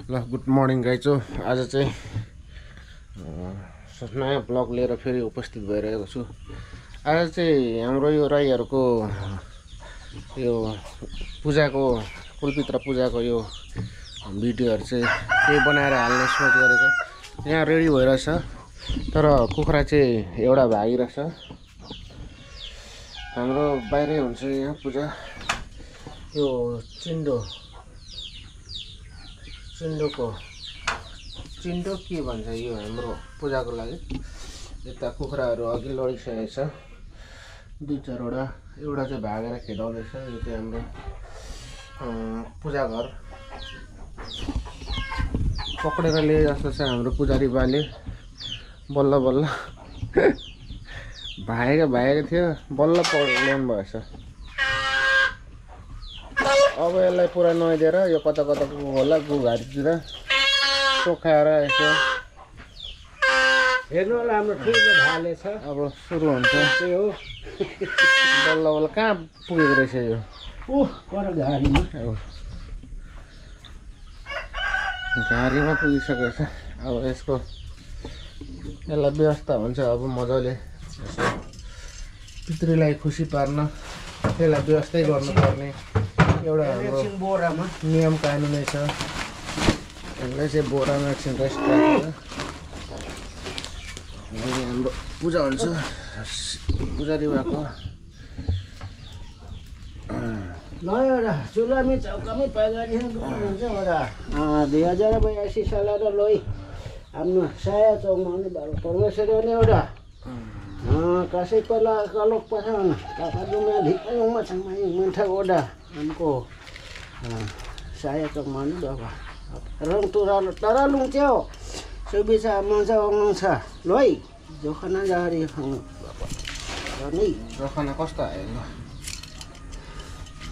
ल good morning गाइजो आज चाहिँ नयाँ ब्लग लिएर फेरि उपस्थित भइरहेको छु। आज चाहिँ हाम्रो यो राईहरूको यो पूजाको कुलपित्र पूजाको यो भिडियोहरू चाहिँ केही बनाएर हाल्ने सोच गरेको। यहाँ रेडी भइरहेछ तर कुखुरा चाहिँ एउटा भागिरहेछ। हाम्रो बाहिरै हुन्छ यहाँ पूजा। यो चिन्डो के भन्छ यो हाम्रो पूजाको लागि। यता कुखुराहरू अघि लडिसकेको छ, 2-4वटा। एउटा चाहिँ भागेर खेदाउँदैछ। यो चाहिँ हाम्रो पूजा घर पक्रेर लिए जस्तो छ हाम्रो पुजारी बाले। बल्ल बल्ल भागेको थियो, बल्ल ल्याउनु भएछ। अब यसलाई पुरा नुहाइदिएर यो कता होला गुघारीतिर सोखाएर यसो हेर्नु होला हाम्रो ठुलो भाले छ। अब सुरु हुन्छ। त्यही हो। बल्ल बल्ल कहाँ पुगेको रहेछ यो? पर घारीमा घारीमा पुगिसकेको छ। अब यसको यसलाई व्यवस्था हुन्छ अब मजाले पितृलाई खुसी पार्न त्यसलाई व्यवस्थै गर्नुपर्ने एउटा हाम्रो बोरामा नियम कानुनै छ। यसलाई चाहिँ बोरामा एकछिन रेस्ट राखेर हाम्रो पूजा हुन्छ पुजारी भएको। ल एउटा चुलामी चौकामै पैगारीहरू हुन्छ होला। 2082 साल र लोइ आफ्नो साया चौमाउने बाबा परमेश्वरले एउटा कसै पहिला कलोक पठाउन काकाडुमा धिक्कमा छङमाइ मन्ठा ओडा हमको साया चौमाउने बाबा रङ तुरालो तरालुङ च्याउ सुबिचा मजा आउँछ लोइ जोखना जारी खानु बाबा नि जोखना कस्तो आयो?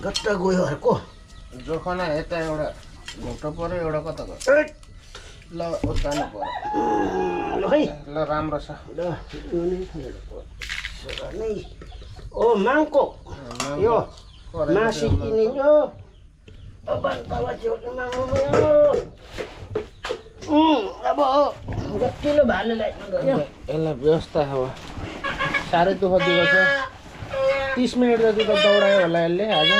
गट्टा गयो अर्को जोखना यता एउटा घोप्टो पऱ्यो, एउटा कता गयो। ल उतार्नु पऱ्यो। ल है ल राम्रो छ। ओ माङको यो मासी किनियो अब जतिलो भालेलाई यसलाई व्यवस्था अब साह्रै दुःख दिएको छ। 30 मिनट जति त दौडायो होला यसले आज।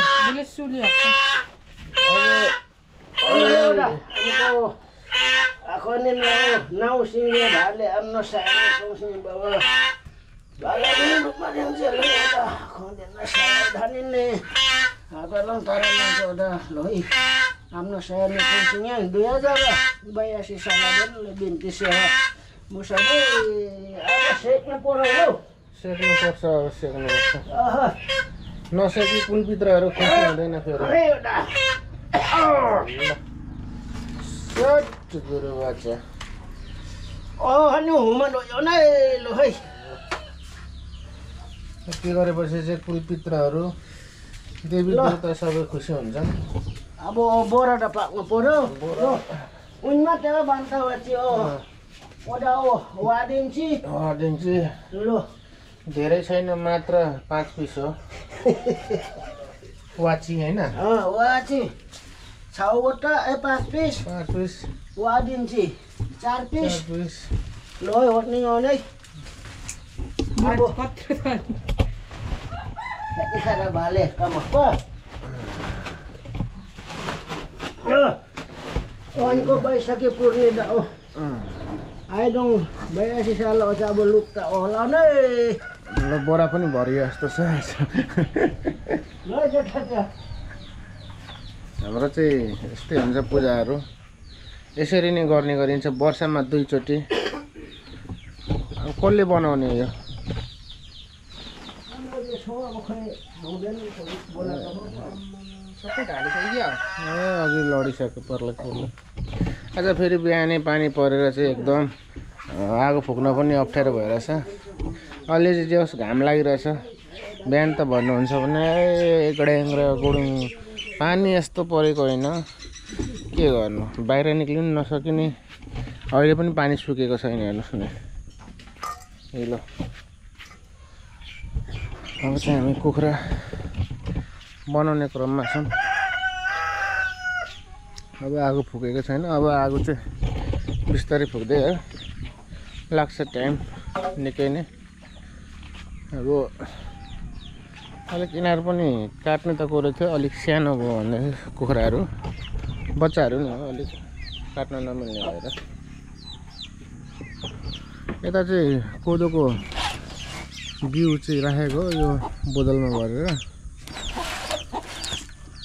नाउ सिङ्गे भाले आफ्नो सानो बाबा आफ्नो सानो 2082 साल बिन्ती सेवा मुसाले अब सेक्नु पर्यो। सेक्नुपर्छ, अब सेक्नुपर्छ। नसेकी कुलपित्रहरू खुसी हुँदैन फेरि। गुरु बाचा हुमा लो नै लो है। के गरेपछि चाहिँ कुलपित्रहरू देवी देवता सबै खुसी हुन्छन्। अब बोराटा पाक्नु पर्यो। उनमा त्यो बान्ता वाच्यो ओडा वादिन्ची लो धेरै छैन, मात्र 5 पिस हो। वाची होइन वाची 6वटा 5 पिस 5 पिस वादिन्ची 4 पिस लो होट्ने आउने खाना भाले कमको अनको बैसके पुर्ने दा ओ आइदोङ 82 साल अब लुक्ता होला नै। ल बोरा पनि भरियो जस्तो छ। हाम्रो चाहिँ यस्तै हुन्छ पूजाहरू। यसरी नै गर्ने गरिन्छ वर्षमा 2 चोटि। अब कसले बनाउने यो? अघि लडिसक्यो पर्ला। आज फेरि बिहानै पानी परेर चाहिँ एकदम आगो फुक्न पनि अप्ठ्यारो भइरहेछ। अलि चाहिँ जे होस् घाम लागिरहेछ। बिहान त भन्नुहुन्छ भने एकडेङ र गुडुङ पानी यस्तो परेको होइन, के गर्नु, बाहिर निक्लिनु नसकिने। अहिले पनि पानी सुकेको छैन हेर्नुहोस् न। ल अब चाहिँ हामी कुखुरा बनाउने क्रममा छौँ। अब आगो फुकेको छैन। अब आगो चाहिँ बिस्तारै फुक्दै हो, लाग्छ टाइम निकै नै। अब अलिक यिनीहरू पनि काट्नु त गएको थियो, अलिक सानो भयो भने कुखुराहरू बच्चाहरू नि हो, अलिक काट्न नमिल्ने भएर। यता चाहिँ कोदोको बिउ चाहिँ राखेको यो बोतलमा भरेर।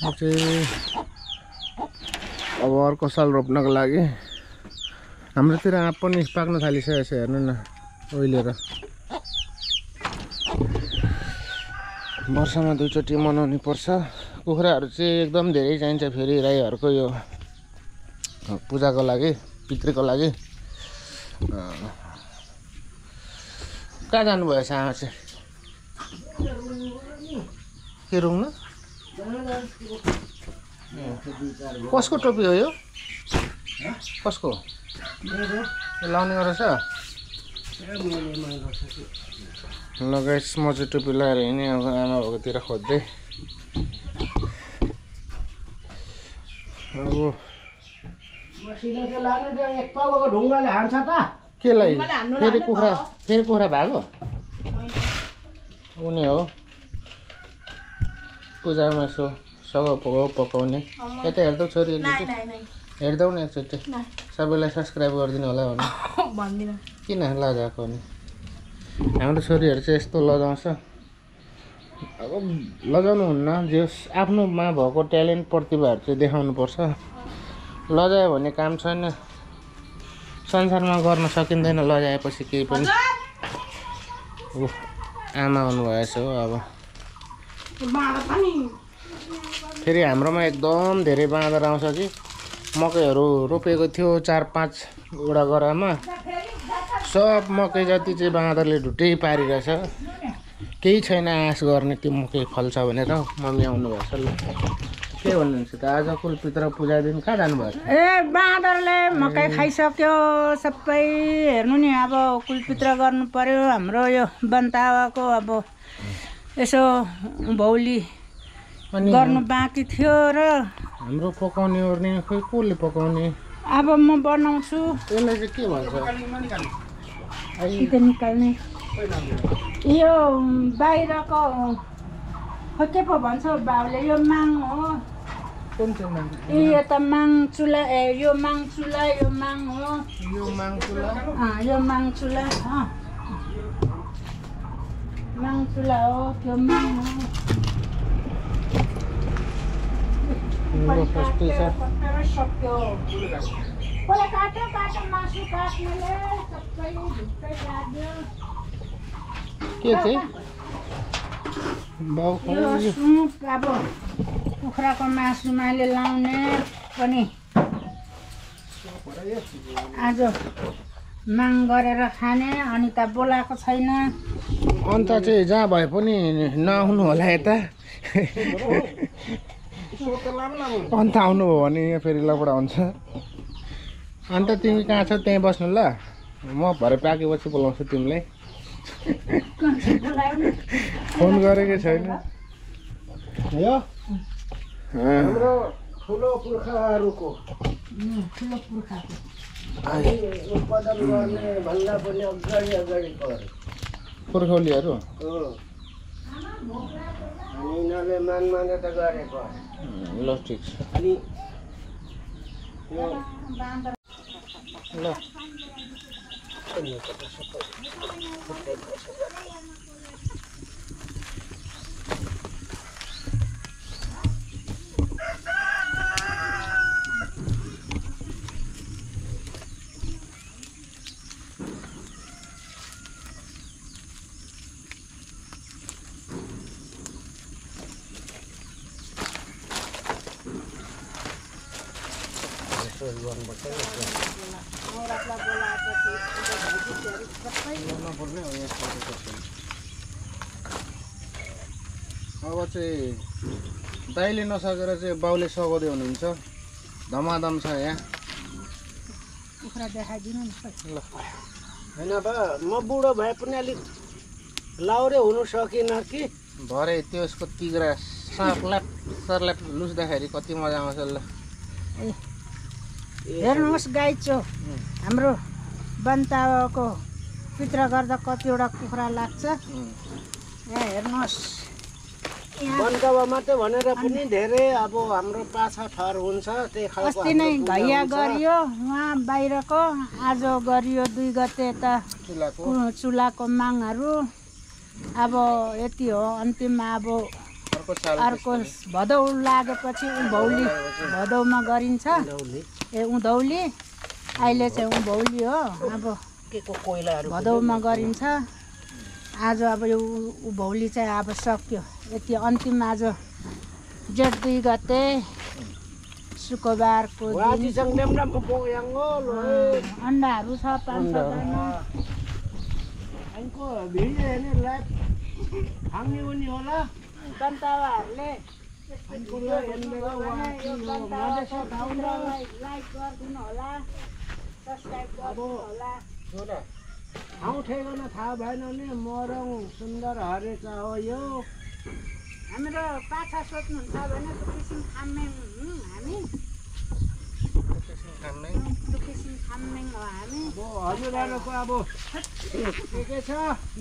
यो चाहिँ अब अर्को साल रोप्नको लागि। हाम्रोतिर आँप पनि पाक्न थालिसकेको छ, हेर्नु न ओइलेर। वर्षमा 2 चोटि मनाउनु पर्छ। कुखुराहरू चाहिँ एकदम धेरै चाहिन्छ फेरि राईहरूको यो पूजाको लागि, पितृको लागि। कहाँ जानुभयो आमा चाहिँ? के रुङ्नु? कसको टोपी हो यो? कसको लाउने गरेछ? ल गाइस, म चाहिँ टोपी लगाएर हिँडेँ अब आमा बाबाकोतिर खोज्दै। अब केलाई फेरि कुखुरा भएको उनी हो पूजामा यसो सघाउ पकाउने। यता हेर्दै छोरी हेर्दै न एकचोटि, सबैलाई सब्सक्राइब गरिदिनु होला भने। किन लजाएको नि? हाम्रो छोरीहरू चाहिँ यस्तो लजाउँछ। अब लजाउनु हुन्न, जे आफ्नोमा भएको ट्यालेन्ट प्रतिभाहरू चाहिँ देखाउनु पर्छ। लजायो भने काम छैन, संसारमा गर्न सकिँदैन लजाएपछि केही पनि। आमा आउनुभएछ हो। अब फेरि हाम्रोमा एकदम धेरै बाँदर आउँछ कि। मकैहरू रोपेको थियो 4-5 वटा गरामा, सब मकै जति चाहिँ बाँदरले ढुट्टै पारिरहेछ। केही छैन आश गर्ने त्यो मकै फल्छ भनेर। मम्मी आउनुभएछ। ल के भन्नुहुन्छ त? आज कुलपित्र पूजा दिन कहाँ जानुभएको? बाँदरले मकै खाइसक्यो सबै। हेर्नु नि, अब कुलपित्र गर्नु पर्यो। हाम्रो यो बन्तावाको अब यसो भौली गर्नु बाँकी थियो र हाम्रो पकाउने ओर्ने खोइ कसले पकाउने? अब म बनाउँछु। यसलाई चाहिँ के भन्छ? निकाल्ने यो बाहिरको खोइ के पो भन्छ बाउले। यो माङ हो। कुन चाहिँ माङ? यो त माङ चुला। यो माङ चुला, यो माङ हो। यो माङ चुला? यो माङ चुला। माङ चुला हो, त्यो माङ हो। सक्यो कसले काट्यो मासु काट्नेले सबै ढुक्कै लाग्यो। के चाहिँ यो सुप अब कुखुराको मासुमाले लाउने पनि आज माग गरेर खाने। अनि त बोलाएको छैन। अन्त चाहिँ जहाँ भए पनि नआउनु होला यता। अन्त आउनुभयो भने यहाँ फेरि लफडा हुन्छ। अन्त तिमी कहाँ छौ? त्यहीँ बस्नु ल, म भरे पाकेपछि बोलाउँछु तिमीलाई। फोन गरेकै छैन। यो हाम्रो ठुलो पुर्खाहरूको उत्पादन गर्ने भन्दा पनि अगाडि पुर्खौलीहरू अनि यिनीहरूले मान्यता गरेको। ल ठिक छ। अनि यो ल अब चाहिँ दाइले नसकेर चाहिँ बाउले सघाउँदै हुनुहुन्छ। धमाधम छ यहाँ। कुखुरा देखाइदिनु नि। ल होइन बा, म बुढो भए पनि अलिक लाउरे हुनु सकिनँ कि। भरे त्यसको तिग्रा सर्ल्याप सर्ल्याप लुस्दाखेरि कति मजा आउँछ। ल हेर्नुहोस् गाई चोक हाम्रो बनतावाको पित्र गर्दा कतिवटा कुखुरा लाग्छ यहाँ हेर्नुहोस् बनतावा मात्रै भनेर पनि धेरै अब हाम्रो पाछा ठहर हुन्छ त्यही खालको अस्ति नै घैया गरियो उहाँ बाहिरको आज गरियो 2 गते त चुलाको मागहरू अब यति हो अन्तिममा अब अर्को भदौ लागेपछि उँभौली भदौमा गरिन्छ उँधौली अहिले चाहिँ उँभौली हो अब भदौमा गरिन्छ आज अब यो उँभौली चाहिँ अब सक्यो यति अन्तिम आज जेठ 2 गते शुक्रबारको दिन अन्डाहरू छ 5-6 जना बनतावाहरूले लाइक गरिदिनु होला सब्सक्राइब गरिदिनु होला ठाउँ ठेगाना थाहा भएन भने मरङ सुन्दर हरेचा हो यो हाम्रो पाछा सोध्नुहुन्छ भने दुकिसिङ खाम्मेङ हामी दुकिसिङ खाम्मेङ हो हामी हजुरहरूको अब के छ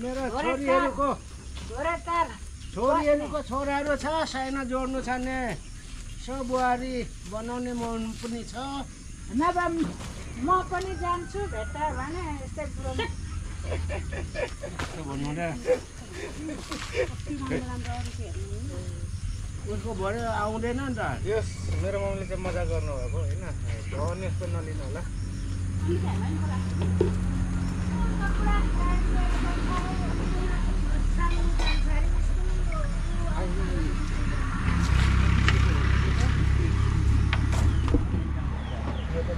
मेरो छोरीहरूको छोरीहरूको छोराहरू छ साइना जोड्नु छ ने सो बुहारी बनाउने मन पनि छ नभए म पनि जान्छु भेट्ट भने यस्तै कुरो भन्नु र उसको भरे आउँदैन नि त यस मेरो मम्मीले चाहिँ मजा गर्नुभएको होइन भन्ने जस्तो नलिनु होला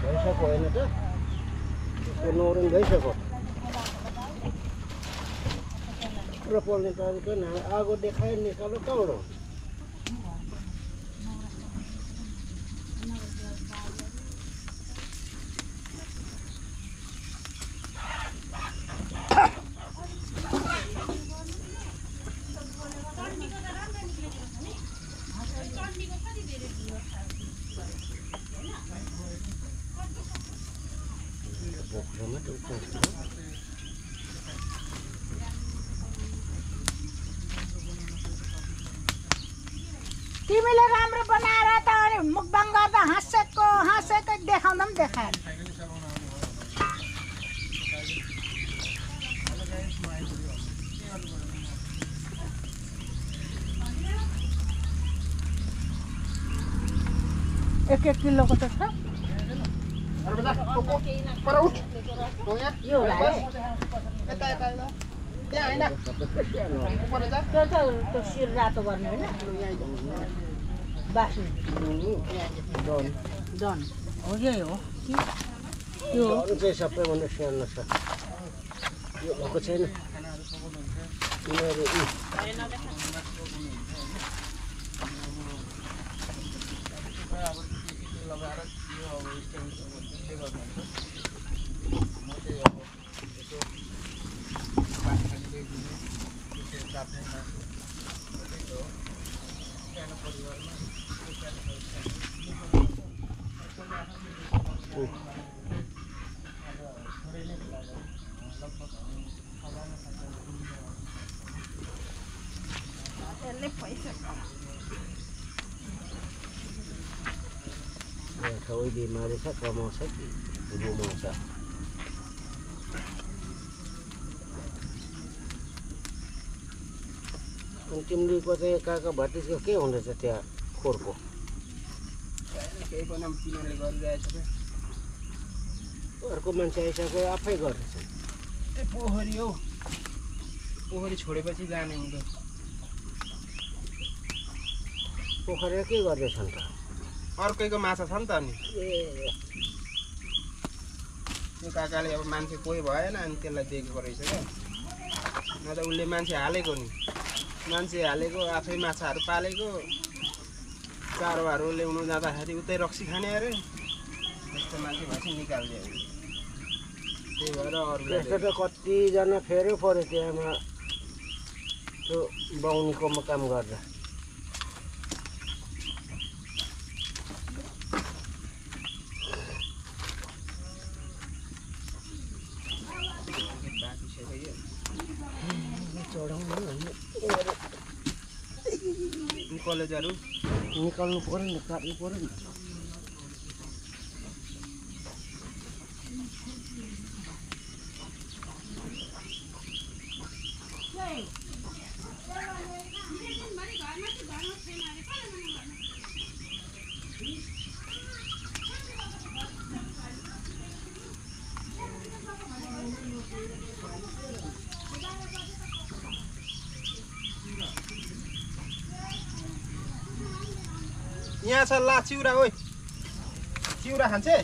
भइसक्यो होइन त त्यसको नौरङ भइसक्यो र पोल्ने तरिका न आगो देखायो निकालो कहाँबाट तिमीले राम्रो बनाएर त अनि मुखबाङ गर्दा हाँसेको देखाउँदा पनि देखाएन एक किलोको त छ यो त्यो शिर रातो गर्ने होइन बास्नु डन हो यही हो कि यो चाहिँ सबैभन्दा सानो छ यो भएको छैन सबै बिमारी छ कमाउँछ कि गुमाउँछ अनि तिमीको चाहिँ काका भतिजको के हुँदैछ त्यहाँ खोरको केही पनि तिनीहरूले गरिरहेछ अर्को मान्छे आइसक्यो आफै गर्दैछ ए पोखरी हौ पोखरी छोडेपछि जाने हुँदो पोखरी के गर्दैछन् त अर्कैको माछा छ नि त अनि त्यो काकाले अब मान्छे कोही भएन अनि त्यसलाई देखेको रहेछ क्या न त उसले मान्छे हालेको नि मान्छे हालेको आफै माछाहरू पालेको चारोहरू ल्याउनु जाँदाखेरि उतै रक्सी खाने अरे त्यस्तो मान्छे भएपछि निकालिदियो त्यही भएर अरूले त्यस्तो त कतिजना फेरै पऱ्यो त्यहाँमा त्यो बाहुनीकोमा काम गर्दा कलेजहरू निकाल्नु पर्यो नि काट्नु पर्यो नि यहाँ छ ला चिउरा ओइ चिउरा खान्छे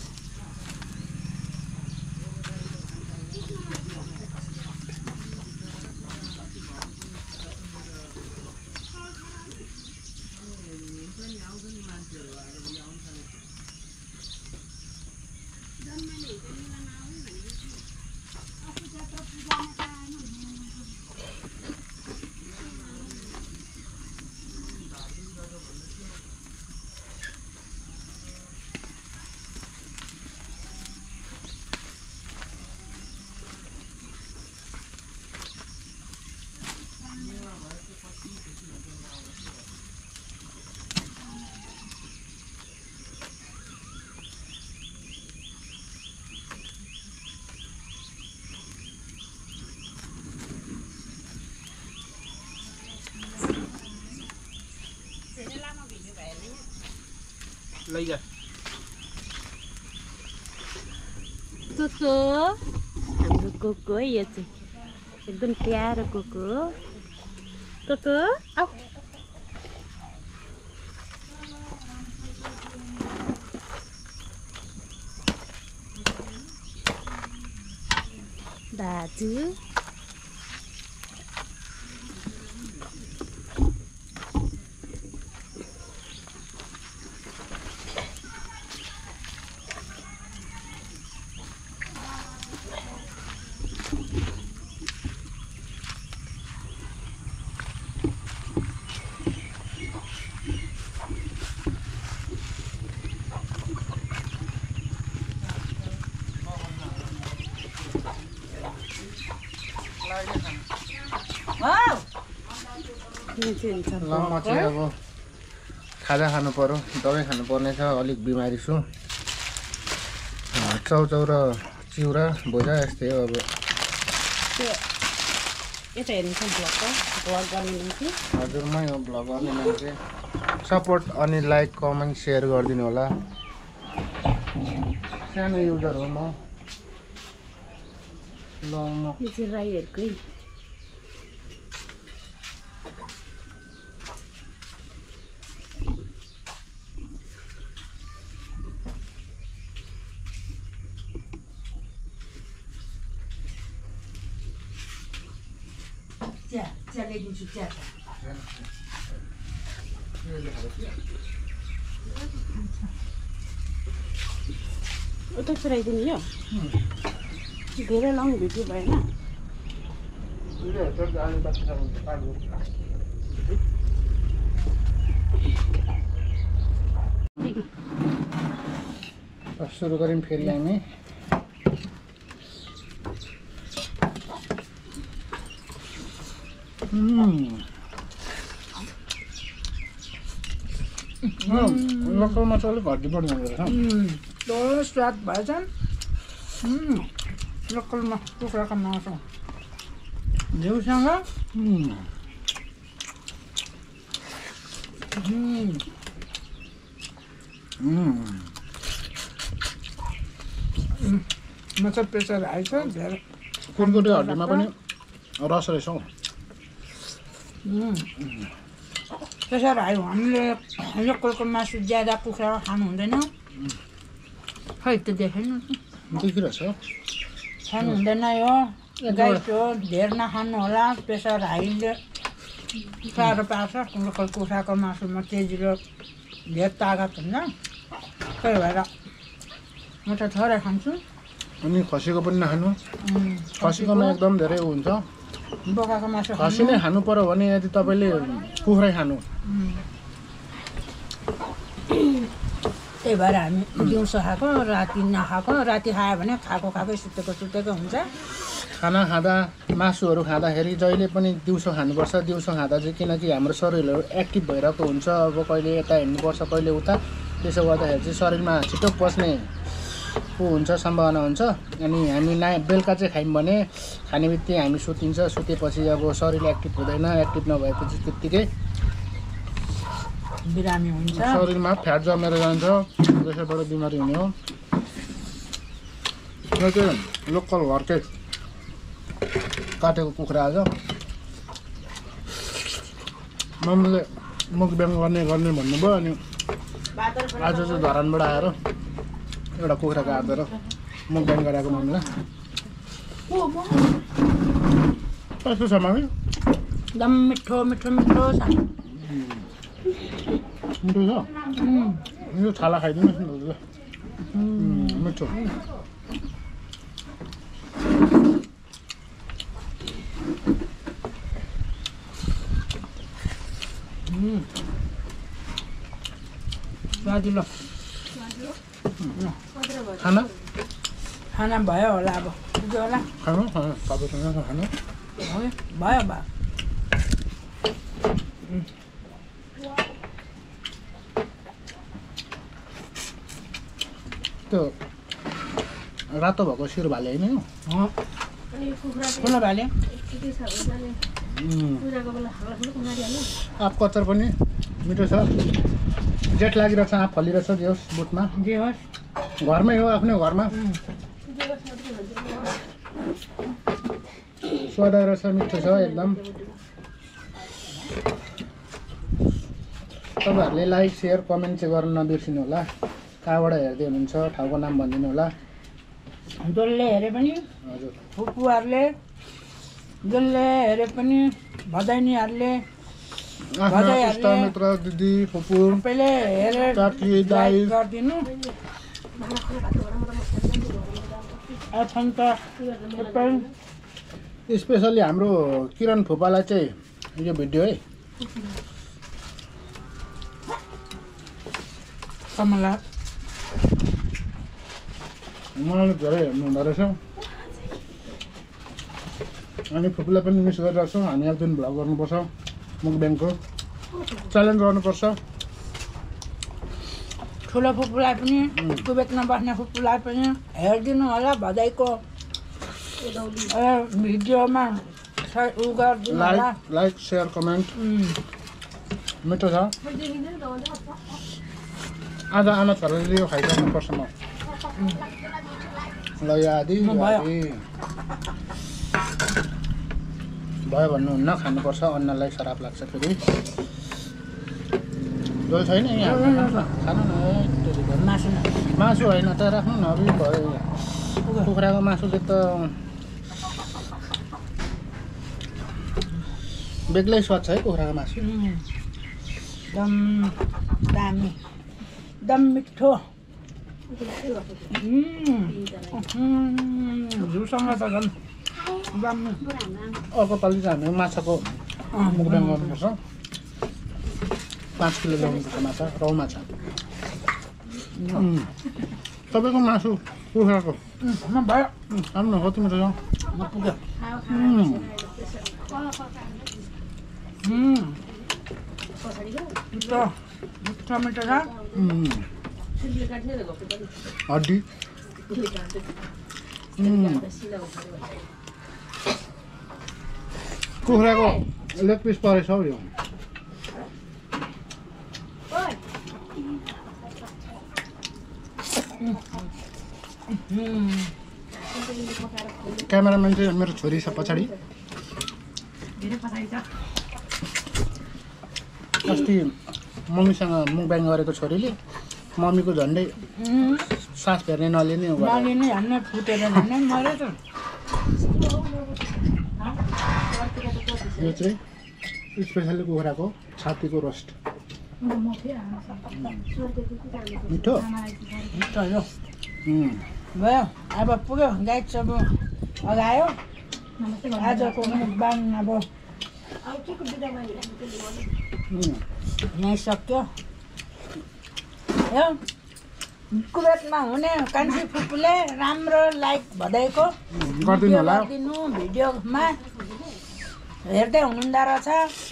लैजा कोको हाम्रो कोको है यो चाहिँ एकदम प्यारो कोको हो कोको आऊ दाजु ल म चाहिँ अब खाजा खानु पर्यो दबाई खानु पर्ने छ अलिक बिमारी छु चाउचाउ र चिउरा भुजा यस्तै हो अब यता हेर्नु भ्लग गर्ने मान्छे हजुर मै हो भ्लग गर्ने मान्छे सपोर्ट अनि लाइक कमेन्ट सेयर गरिदिनु होला सानो युजर हो म ल म यो चाहिँ राईहरूकै चिया ल्याइदिन्छु चिया उता चुराइदिनु यो धेरै लङ भिडियो भएन सुरु गऱ्यौँ फेरि हामी लोकलमा चाहिँ अलिक हड्डी बढी हुँदो रहेछ स्वाद भएछ लोकलमा कुखुराको मासु घिउसँग म चाहिँ प्रेसर हाई छ धेरै कुरकुटे हड्डीमा पनि रस रहेछ हौ प्रेसर हाई हामीले लोकलको मासु ज्यादा कुखुरा खानु हुँदैन खै त देखेन देखिरहेछ खानु हुँदैन यो गाईको धेर नखानु होला प्रेसर हाईले साह्रो पार्छ लोकल कुखुराको मासुमा तेजिलो धेर तागत हुन्छ त्यही भएर म त थोरै खान्छु अनि खसीको पनि नखानु खसीकोमा एकदम धेरै हुन्छ बोकाको मासु खसी नै खानु पर्यो भने यदि तपाईँले कुखुरै खानु त्यही भएर हामी दिउँसो खाएको राति नखाएको राति खायो भने खाएकै सुतेको हुन्छ खाना खाँदा मासुहरू खाँदाखेरि जहिले पनि दिउँसो खानुपर्छ। दिउँसो खाँदा चाहिँ किनकि हाम्रो शरीरहरू एक्टिभ भइरहेको हुन्छ। अब कहिले यता हिँड्नुपर्छ कहिले उता, त्यसो गर्दाखेरि चाहिँ शरीरमा छिटो पच्ने हुन्छ सम्भावना हुन्छ। अनि हामी बेलुका चाहिँ खायौँ भने खाने बित्तिकै हामी सुतिन्छ। सुतेपछि अब शरीर एक्टिभ हुँदैन। एक्टिभ नभएपछि त्यत्तिकै बिरामी हुन्छ। शरीरमा फ्याट जमेर जान्छ, त्यसैबाट बिमारी हुने हो। यो चाहिँ लोकल घरकै काटेको कुखुरा आज मम्मीले मुखबिङ गर्ने भन्नुभयो। अनि आज चाहिँ धरानबाट आएर एउटा कुखुरा काटेर मुखबिङ गराएको मम्मीलाई। कस्तो छ मम्मी? एकदम मिठो मिठो मिठो छ। मिठो छ? यो छाला खाइदिनुहोस् न ल। मिठो। स्वादिलो खाना खाना भयो होला। अब पुग्यो होला। खानु तपाईँसँग खानु भयो भयो। त्यो रातो भएको शिर भाले होइन यो? ठुलो भाले आँप कचर पनि मिठो छ। जेठ लागिरहेछ, आँप फलिरहेछ। जे होस् बुटमा, जे होस् घरमै हो, आफ्नै घरमा स्वादा रहेछ, मिठो छ एकदम। तपाईँहरूले लाइक सेयर कमेन्ट चाहिँ गर्न नबिर्सिनु होला। कहाँबाट हेर्दै हुनुहुन्छ ठाउँको नाम भनिदिनु होला। जसले हेरे पनि हजुर फुपूहरूले, जसले हेरे पनि भदैनीहरूले, मित्र दिदी फुपू सबैले हेरेर काकी दाइ गरिदिनु। स्पेसली हाम्रो किरण फुपालाई चाहिँ यो भिडियो है। कमला मलाई धेरै हेर्नु हुँदो रहेछ। अनि फुपूलाई पनि मिस गरिरहेको छौँ। हामी एकदिन भ्लग गर्नुपर्छ, मुखबिङको च्यालेन्ज गर्नुपर्छ। ठुलो फुपूलाई पनि, कुवेतमा बस्ने फुपूलाई पनि हेरिदिनु होला। भदैको भिडियोमा उ गरिदिनु होला। Like share comment. मिठो छ। आज आमा छोराले यो खाइसक्नुपर्छ म। ल यो आदि भयो भन्नुहुन्न, खानुपर्छ। अन्नलाई सराप लाग्छ फेरि। जोल छैन यहाँ? खानु न। मासु मासु होइन त राख्नु न। अरू भयो कुखुराको मासुले त बेग्लै स्वाद छ है कुखुराको मासु। एकदम दामी, एकदम मिठो। झुसँग त झन् दामी। अर्को पालि चाहिँ हामी माछाको मुखबिङ गर्नुपर्छ। 5 किलो ल्याउनुपर्छ माछा, रौ माछा। तपाईँको मासु कुखुराको भयो। खानु न, कति मिठो छ। पुग्यो। मिठो मिठो मिठो छ। हड्डी कुखुराको लेग पिस परेछ हौ यो। क्यामेराम्यान चाहिँ मेरो छोरी छ पछाडि। अस्ति मम्मीसँग मुखबिङ गरेको छोरीले मम्मीको झन्डै सास फेर्ने नलिने हान्ने फुटेर हान्ने मऱ्यो त। यो चाहिँ स्पेसली कुखुराको छातीको रोस्ट। मिठो मिठो यो भयो। अब पुग्यो। गाइड सब अगायो। आजको मुखबाङ अब यहीँ सक्यो। कुवेतमा हुने कान्छी फुपूले राम्रो लाइक बधाईको गरिदिनु होला गरिदिनु भिडियोमा हेर्दै हुनुहुँदो रहेछ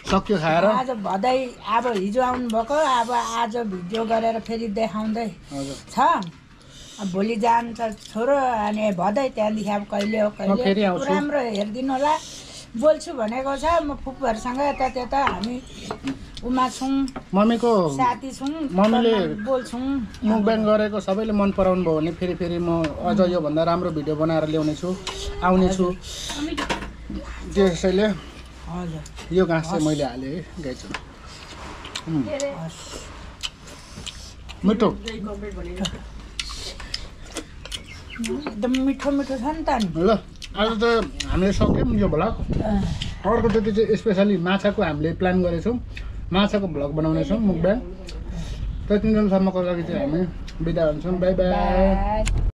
सक्यो खाएर आज बधाई अब हिजो आउनुभएको अब आज भिडियो गरेर फेरि देखाउँदै हजुर छ अब भोलि जान्छ छोरो अनि बधाई त्यहाँदेखि अब कहिले हो म फेरि कहिले आउँछु। राम्रो हेरिदिनु होला बोल्छु भनेको छ म फुपूहरूसँग यता त्यता हामी उमा छौँ मम्मीको साथी छौँ मम्मीले बोल्छौँ मुखबिङ गरेको सबैले मन पराउनु भयो भने फेरि फेरि म अझ योभन्दा राम्रो भिडियो बनाएर ल्याउने छु आउने छु त्यसैले हजुर यो घाँस चाहिँ मैले हालेँ है गाइछु मिठो एकदम मिठो मिठो छ नि त नि ल आज त हामीले सक्यौँ यो भ्लग अर्कोचोटि चाहिँ स्पेसली माछाको हामीले प्लान गरेछौँ माछाको भ्लग बनाउनेछौँ मुखबिङ त्यति बेलासम्मको लागि चाहिँ हामी बिदा हुन्छौँ बाई बाई बाई